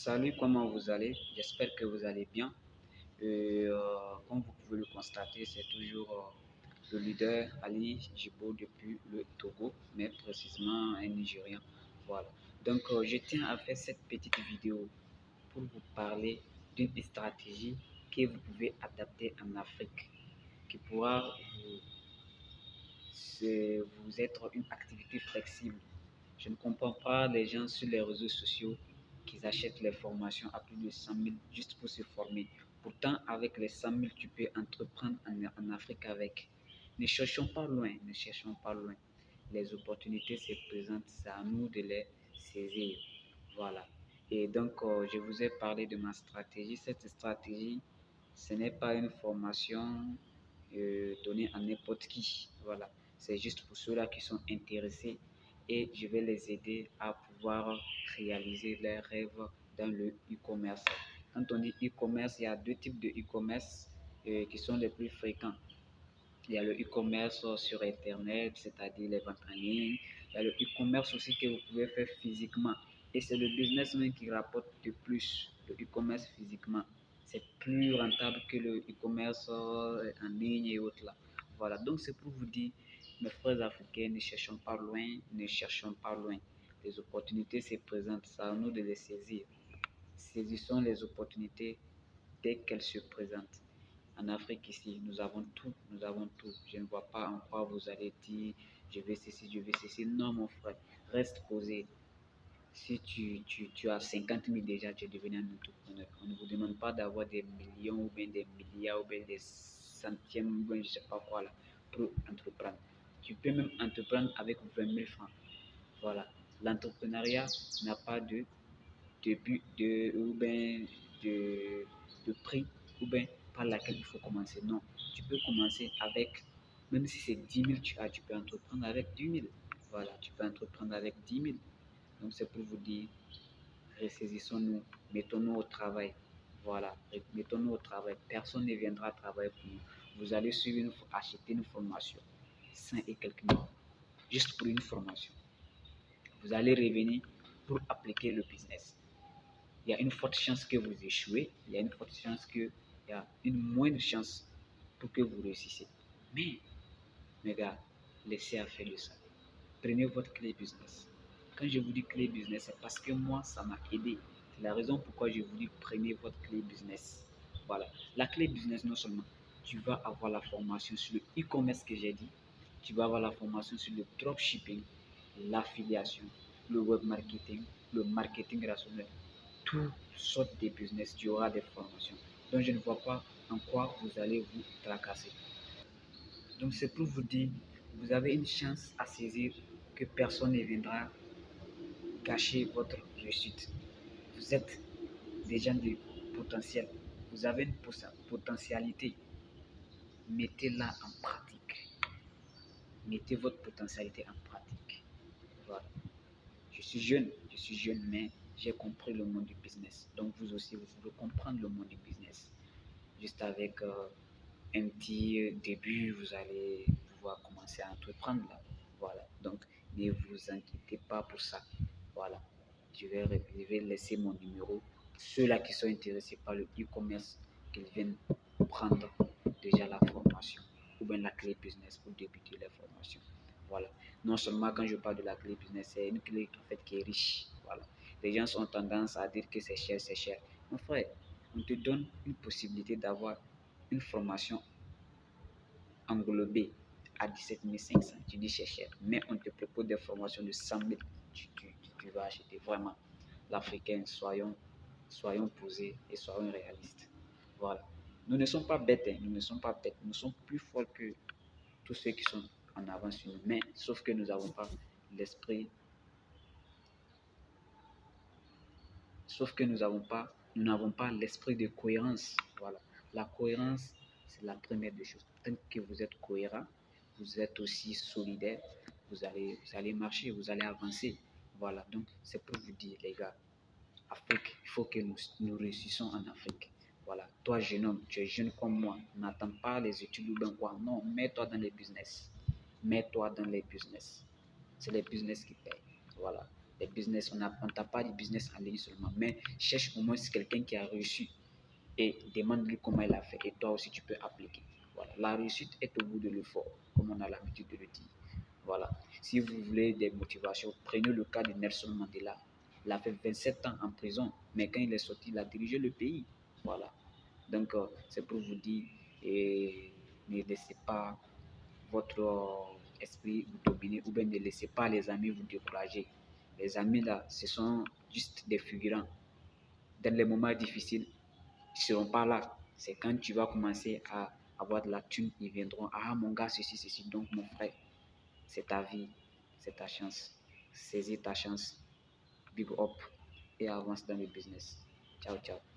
Salut, comment vous allez? J'espère que vous allez bien. Comme vous pouvez le constater, c'est toujours le leader Ali Jibo depuis le Togo, mais précisément un Nigérien. Voilà. Donc, je tiens à faire cette petite vidéo pour vous parler d'une stratégie que vous pouvez adapter en Afrique, qui pourra vous être une activité flexible. Je ne comprends pas les gens sur les réseaux sociaux qui achètent les formations à plus de 100 000 juste pour se former. Pourtant, avec les 100 000, tu peux entreprendre en Afrique avec. Ne cherchons pas loin, ne cherchons pas loin. Les opportunités se présentent, c'est à nous de les saisir. Voilà. Et donc, je vous ai parlé de ma stratégie. Cette stratégie, ce n'est pas une formation donnée à n'importe qui. Voilà. C'est juste pour ceux-là qui sont intéressés et je vais les aider à pouvoir réaliser leurs rêves dans le e-commerce. Quand on dit e-commerce, il y a deux types de e-commerce qui sont les plus fréquents. Il y a le e-commerce sur Internet, c'est-à-dire les ventes en ligne. Il y a le e-commerce aussi que vous pouvez faire physiquement. Et c'est le businessman qui rapporte le plus, le e-commerce physiquement. C'est plus rentable que le e-commerce en ligne et autres là. Voilà, donc c'est pour vous dire, mes frères africains, ne cherchons pas loin, ne cherchons pas loin. Les opportunités se présentent, c'est à nous de les saisir. Saisissons les opportunités dès qu'elles se présentent. En Afrique ici, nous avons tout, nous avons tout. Je ne vois pas en quoi vous allez dire, je vais ceci, je vais ceci. Non, mon frère, reste posé. Si tu as 50 000 déjà, tu es devenu un entrepreneur. On ne vous demande pas d'avoir des millions ou bien des milliards ou bien des centièmes ou bien je ne sais pas quoi là pour entreprendre. Tu peux même entreprendre avec 20 000 francs. Voilà. L'entrepreneuriat n'a pas de début ou bien de, de prix ou bien par laquelle il faut commencer. Non, tu peux commencer avec, même si c'est 10 000 tu peux entreprendre avec 10 000. Voilà, tu peux entreprendre avec 10 000. Donc c'est pour vous dire, ressaisissons-nous, mettons-nous au travail. Voilà, mettons-nous au travail. Personne ne viendra travailler pour nous. Vous allez suivre acheter une formation, 100 et quelques mille, juste pour une formation. Vous allez revenir pour appliquer le business. Il y a une forte chance que vous échouez, il y a une forte chance que, il y a une moindre chance pour que vous réussissiez. Mais, mes gars, laissez à faire le ça. Prenez votre clé business. Quand je vous dis clé business, c'est parce que moi, ça m'a aidé. C'est la raison pourquoi je vous dis prenez votre clé business. Voilà. La clé business, non seulement tu vas avoir la formation sur le e-commerce que j'ai dit, tu vas avoir la formation sur le dropshipping, l'affiliation, le web marketing, le marketing rationnel, toutes sortes de business, tu auras des formations. Donc, je ne vois pas en quoi vous allez vous tracasser. Donc, c'est pour vous dire, vous avez une chance à saisir que personne ne viendra gâcher votre réussite. Vous êtes des gens de potentiel. Vous avez une potentialité. Mettez-la en pratique. Mettez votre potentialité en pratique. Voilà. Je suis jeune, mais j'ai compris le monde du business. Donc vous aussi, vous pouvez comprendre le monde du business. Juste avec un petit début, vous allez pouvoir commencer à entreprendre là. Voilà. Donc ne vous inquiétez pas pour ça. Voilà. Je vais laisser mon numéro. Ceux-là qui sont intéressés par le e-commerce, qu'ils viennent prendre déjà la formation ou bien la clé business pour débuter la formation. Voilà. Non seulement quand je parle de la clé business, c'est une clé en fait qui est riche. Voilà. Les gens ont tendance à dire que c'est cher, c'est cher. Mon frère, on te donne une possibilité d'avoir une formation englobée à 17 500. Tu dis c'est cher. Mais on te propose des formations de 100 000. Tu vas acheter vraiment. L'Africain, soyons posés et soyons réalistes. Voilà. Nous ne sommes pas bêtes, hein. Nous ne sommes pas bêtes. Nous sommes plus forts que tous ceux qui sont en avance sur nous. Mais sauf que nous n'avons pas l'esprit, sauf que nous n'avons pas l'esprit de cohérence. Voilà. La cohérence, c'est la première des choses. Tant que vous êtes cohérent, vous êtes aussi solidaire, vous allez marcher, vous allez avancer. Voilà. Donc, c'est pour vous dire, les gars, Afrique, il faut que nous réussissons en Afrique. Voilà. Toi, jeune homme, tu es jeune comme moi. N'attends pas les études ou bien quoi. Non, mets-toi dans les business. Mets-toi dans les business. C'est les business qui payent. Voilà. des business. On ne t'a pas dit business en ligne seulement, mais cherche au moins quelqu'un qui a réussi et demande-lui comment il a fait. Et toi aussi, tu peux appliquer. Voilà. La réussite est au bout de l'effort, comme on a l'habitude de le dire. Voilà. Si vous voulez des motivations, prenez le cas de Nelson Mandela. Il a fait 27 ans en prison, mais quand il est sorti, il a dirigé le pays. Voilà. Donc, c'est pour vous dire, et ne laissez pas votre esprit vous dominer ou bien ne laissez pas les amis vous décourager. Les amis là, ce sont juste des figurants. Dans les moments difficiles, ils ne seront pas là. C'est quand tu vas commencer à avoir de la thune, ils viendront. Ah mon gars, ceci, ceci. Donc mon frère, c'est ta vie, c'est ta chance. Saisis ta chance, big up et avance dans le business. Ciao, ciao.